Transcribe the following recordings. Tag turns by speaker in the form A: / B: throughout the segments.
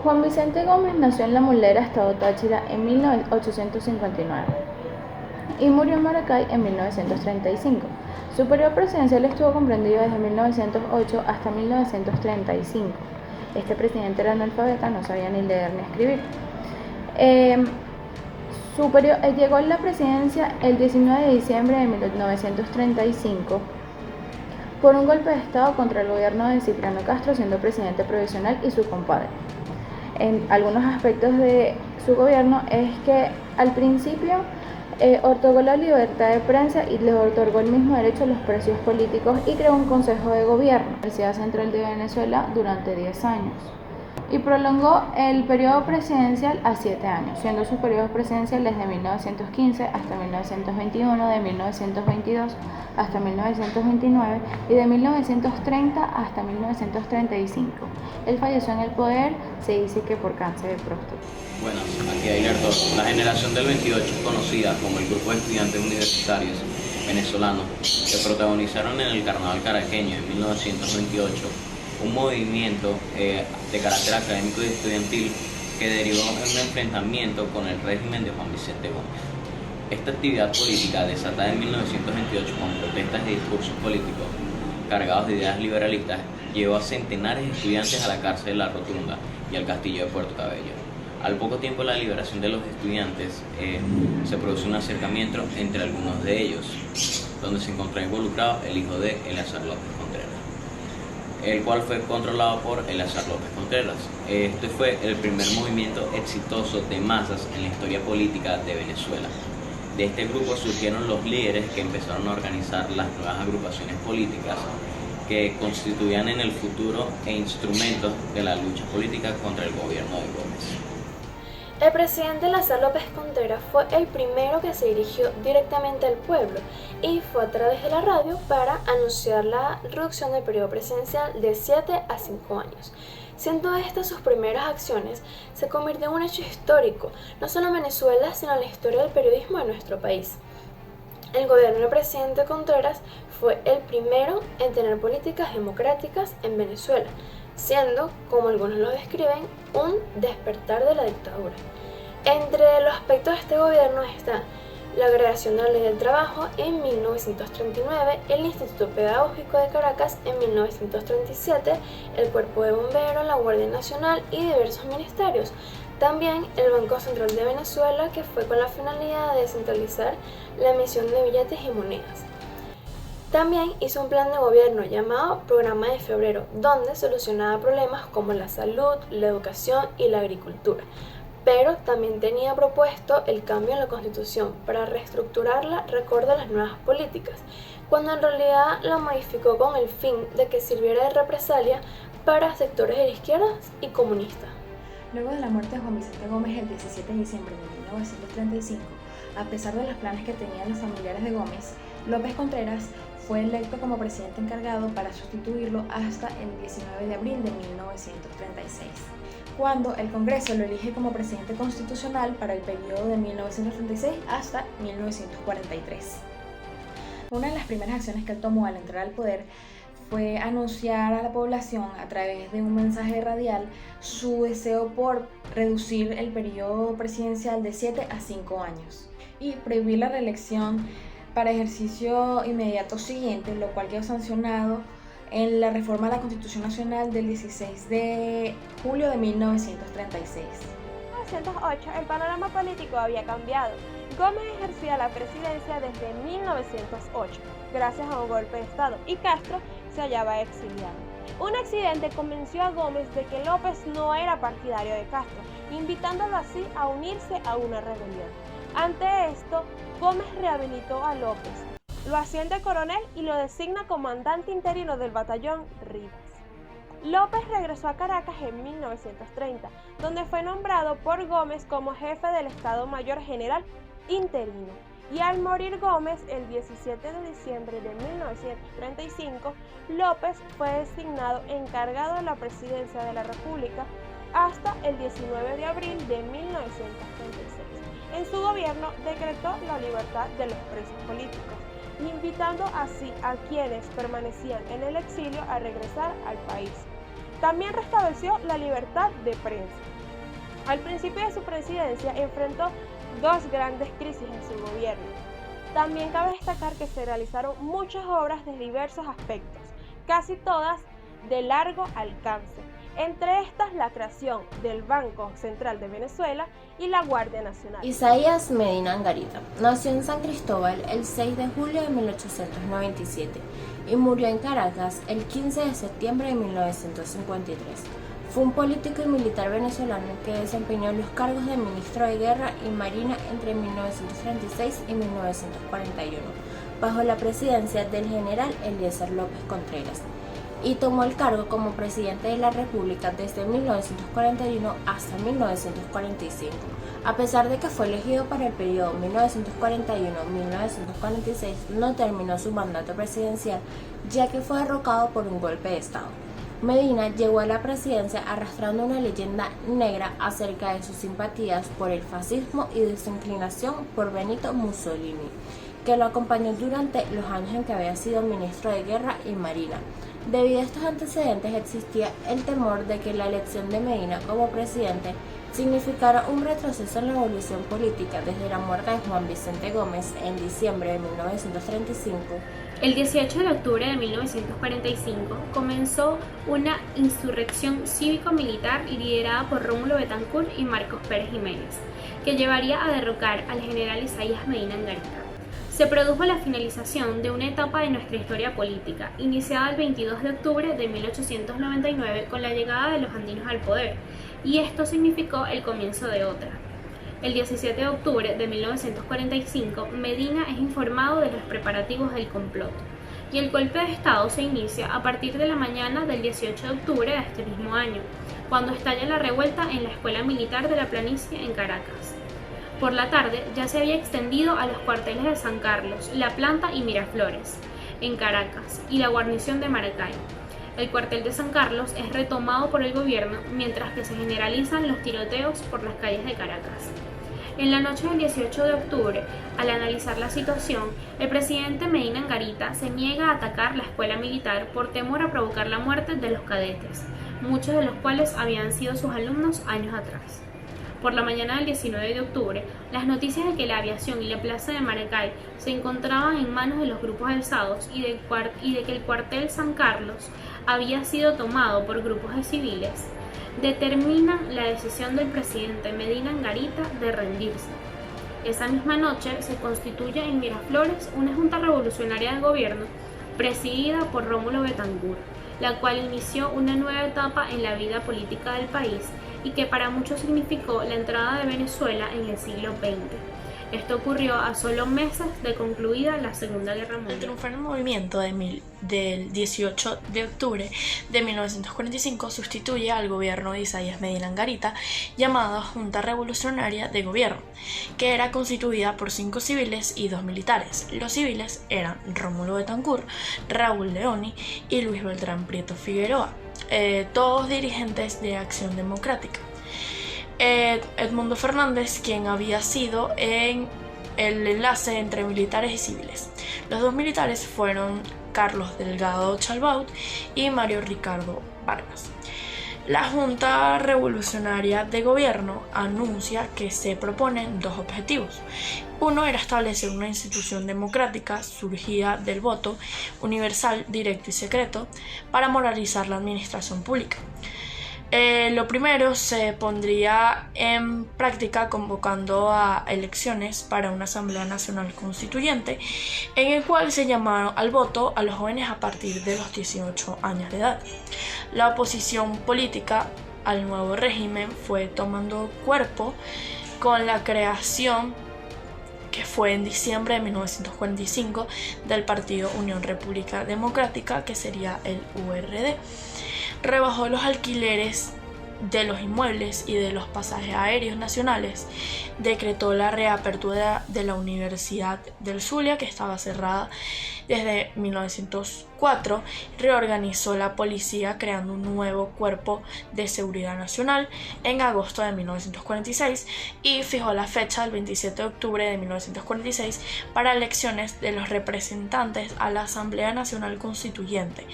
A: Juan Vicente Gómez nació en La Mulera, estado Táchira, en 1859 y murió en Maracay en 1935. Su periodo presidencial estuvo comprendido desde 1908 hasta 1935. Este presidente era analfabeta, no sabía ni leer ni escribir. Llegó a la presidencia el 19 de diciembre de 1935 por un golpe de Estado contra el gobierno de Cipriano Castro, siendo presidente provisional y su compadre. En algunos aspectos de su gobierno es que al principio otorgó la libertad de prensa y les otorgó el mismo derecho a los presos políticos y creó un consejo de gobierno en la Universidad Central de Venezuela durante 10 años. Y prolongó el periodo presidencial a 7 años, siendo sus periodos presidenciales de 1915 hasta 1921, de 1922 hasta 1929 y de 1930 hasta 1935. Él falleció en el poder, se dice que por cáncer de próstata.
B: Bueno, aquí hay Lertor. La generación del 28 es conocida como el grupo de estudiantes universitarios venezolanos que protagonizaron en el Carnaval Caraqueño en 1928 un movimiento de carácter académico y estudiantil que derivó en un enfrentamiento con el régimen de Juan Vicente Gómez. Esta actividad política, desatada en 1928 con protestas y discursos políticos cargados de ideas liberalistas, llevó a centenares de estudiantes a la cárcel de La Rotunda y al castillo de Puerto Cabello. Al poco tiempo de la liberación de los estudiantes, se produce un acercamiento entre algunos de ellos, donde se encontró involucrado el hijo de Eleazar López Contreras, el cual fue controlado por Eleazar López Contreras. Este fue el primer movimiento exitoso de masas en la historia política de Venezuela. De este grupo surgieron los líderes que empezaron a organizar las nuevas agrupaciones políticas que constituían en el futuro instrumentos de la lucha política contra el gobierno de Gómez.
C: El presidente Eleazar López Contreras fue el primero que se dirigió directamente al pueblo y fue a través de la radio para anunciar la reducción del periodo presidencial de 7 a 5 años. Siendo estas sus primeras acciones, se convirtió en un hecho histórico, no solo en Venezuela, sino en la historia del periodismo de nuestro país. El gobierno del presidente Contreras fue el primero en tener políticas democráticas en Venezuela, siendo, como algunos lo describen, un despertar de la dictadura. Entre los aspectos de este gobierno está la agregación de la Ley del Trabajo en 1939, el Instituto Pedagógico de Caracas en 1937, el Cuerpo de Bomberos, la Guardia Nacional y diversos ministerios. También el Banco Central de Venezuela, que fue con la finalidad de descentralizar la emisión de billetes y monedas. También hizo un plan de gobierno llamado Programa de Febrero, donde solucionaba problemas como la salud, la educación y la agricultura. Pero también tenía propuesto el cambio en la Constitución para reestructurarla acorde a las nuevas políticas, cuando en realidad la modificó con el fin de que sirviera de represalia para sectores de la izquierda y comunistas.
A: Luego de la muerte de Juan Vicente Gómez el 17 de diciembre de 1935, a pesar de los planes que tenían los familiares de Gómez, López Contreras fue electo como presidente encargado para sustituirlo hasta el 19 de abril de 1936, cuando el Congreso lo elige como presidente constitucional para el periodo de 1936 hasta 1943. Una de las primeras acciones que él tomó al entrar al poder fue anunciar a la población a través de un mensaje radial su deseo por reducir el periodo presidencial de 7 a 5 años y prohibir la reelección para ejercicio inmediato siguiente, lo cual quedó sancionado en la reforma a la Constitución Nacional del 16 de julio de 1936.
D: En 1908 el panorama político había cambiado. Gómez ejercía la presidencia desde 1908, gracias a un golpe de Estado, y Castro se hallaba exiliado. Un accidente convenció a Gómez de que López no era partidario de Castro, invitándolo así a unirse a una rebelión. Ante esto, Gómez rehabilitó a López, lo asciende coronel y lo designa comandante interino del batallón Rivas. López regresó a Caracas en 1930, donde fue nombrado por Gómez como jefe del Estado Mayor General interino. Y al morir Gómez el 17 de diciembre de 1935, López fue designado encargado de la presidencia de la República hasta el 19 de abril de 1936. En su gobierno decretó la libertad de los presos políticos, invitando así a quienes permanecían en el exilio a regresar al país. También restableció la libertad de prensa. Al principio de su presidencia enfrentó dos grandes crisis en su gobierno. También cabe destacar que se realizaron muchas obras de diversos aspectos, casi todas de largo alcance. Entre estas, la creación del Banco Central de Venezuela y la Guardia Nacional.
E: Isaías Medina Angarita nació en San Cristóbal el 6 de julio de 1897 y murió en Caracas el 15 de septiembre de 1953. Fue un político y militar venezolano que desempeñó los cargos de ministro de Guerra y Marina entre 1936 y 1941, bajo la presidencia del general Eliezer López Contreras, y tomó el cargo como presidente de la República desde 1941 hasta 1945. A pesar de que fue elegido para el periodo 1941-1946, no terminó su mandato presidencial, ya que fue derrocado por un golpe de Estado. Medina llegó a la presidencia arrastrando una leyenda negra acerca de sus simpatías por el fascismo y de su inclinación por Benito Mussolini, que lo acompañó durante los años en que había sido ministro de Guerra y Marina. Debido a estos antecedentes, existía el temor de que la elección de Medina como presidente significara un retroceso en la evolución política desde la muerte de Juan Vicente Gómez en diciembre de 1935.
F: El 18 de octubre de 1945 comenzó una insurrección cívico-militar liderada por Rómulo Betancourt y Marcos Pérez Jiménez, que llevaría a derrocar al general Isaías Medina Angarita. Se produjo la finalización de una etapa de nuestra historia política, iniciada el 22 de octubre de 1899 con la llegada de los andinos al poder, y esto significó el comienzo de otra. El 17 de octubre de 1945, Medina es informado de los preparativos del complot, y el golpe de Estado se inicia a partir de la mañana del 18 de octubre de este mismo año, cuando estalla la revuelta en la Escuela Militar de la Planicie en Caracas. Por la tarde ya se había extendido a los cuarteles de San Carlos, La Planta y Miraflores, en Caracas, y la guarnición de Maracay. El cuartel de San Carlos es retomado por el gobierno, mientras que se generalizan los tiroteos por las calles de Caracas. En la noche del 18 de octubre, al analizar la situación, el presidente Medina Angarita se niega a atacar la escuela militar por temor a provocar la muerte de los cadetes, muchos de los cuales habían sido sus alumnos años atrás. Por la mañana del 19 de octubre, las noticias de que la aviación y la plaza de Maracay se encontraban en manos de los grupos alzados y de que el cuartel San Carlos había sido tomado por grupos de civiles, determinan la decisión del presidente Medina Angarita de rendirse. Esa misma noche se constituye en Miraflores una junta revolucionaria de gobierno presidida por Rómulo Betancourt, la cual inició una nueva etapa en la vida política del país y que para muchos significó la entrada de Venezuela en el siglo XX. Esto ocurrió a solo meses de concluida la Segunda Guerra Mundial.
G: El triunfal movimiento del 18 de octubre de 1945 sustituye al gobierno de Isaías Medina Angarita, llamada Junta Revolucionaria de Gobierno, que era constituida por 5 civiles y 2 militares. Los civiles eran Rómulo Betancourt, Raúl Leoni y Luis Beltrán Prieto Figueroa, todos dirigentes de Acción Democrática. Edmundo Fernández, quien había sido el enlace entre militares y civiles. Los 2 militares fueron Carlos Delgado Chalbaut y Mario Ricardo Vargas. La Junta Revolucionaria de Gobierno anuncia que se proponen 2 objetivos. Uno era establecer una institución democrática surgida del voto universal, directo y secreto para moralizar la administración pública. Lo primero se pondría en práctica convocando a elecciones para una Asamblea Nacional Constituyente, en el cual se llamaron al voto a los jóvenes a partir de los 18 años de edad. La oposición política al nuevo régimen fue tomando cuerpo con la creación, que fue en diciembre de 1945, del Partido Unión República Democrática, que sería el URD. Rebajó los alquileres de los inmuebles y de los pasajes aéreos nacionales, decretó la reapertura de la Universidad del Zulia, que estaba cerrada desde 1904, reorganizó la policía creando un nuevo cuerpo de seguridad nacional en agosto de 1946 y fijó la fecha del 27 de octubre de 1946 para elecciones de los representantes a la Asamblea Nacional Constituyente.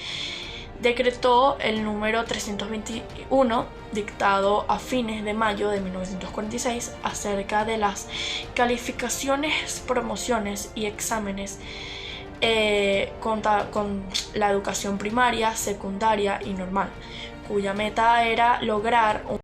G: decretó el número 321, dictado a fines de mayo de 1946, acerca de las calificaciones, promociones y exámenes con la educación primaria, secundaria y normal, cuya meta era lograr un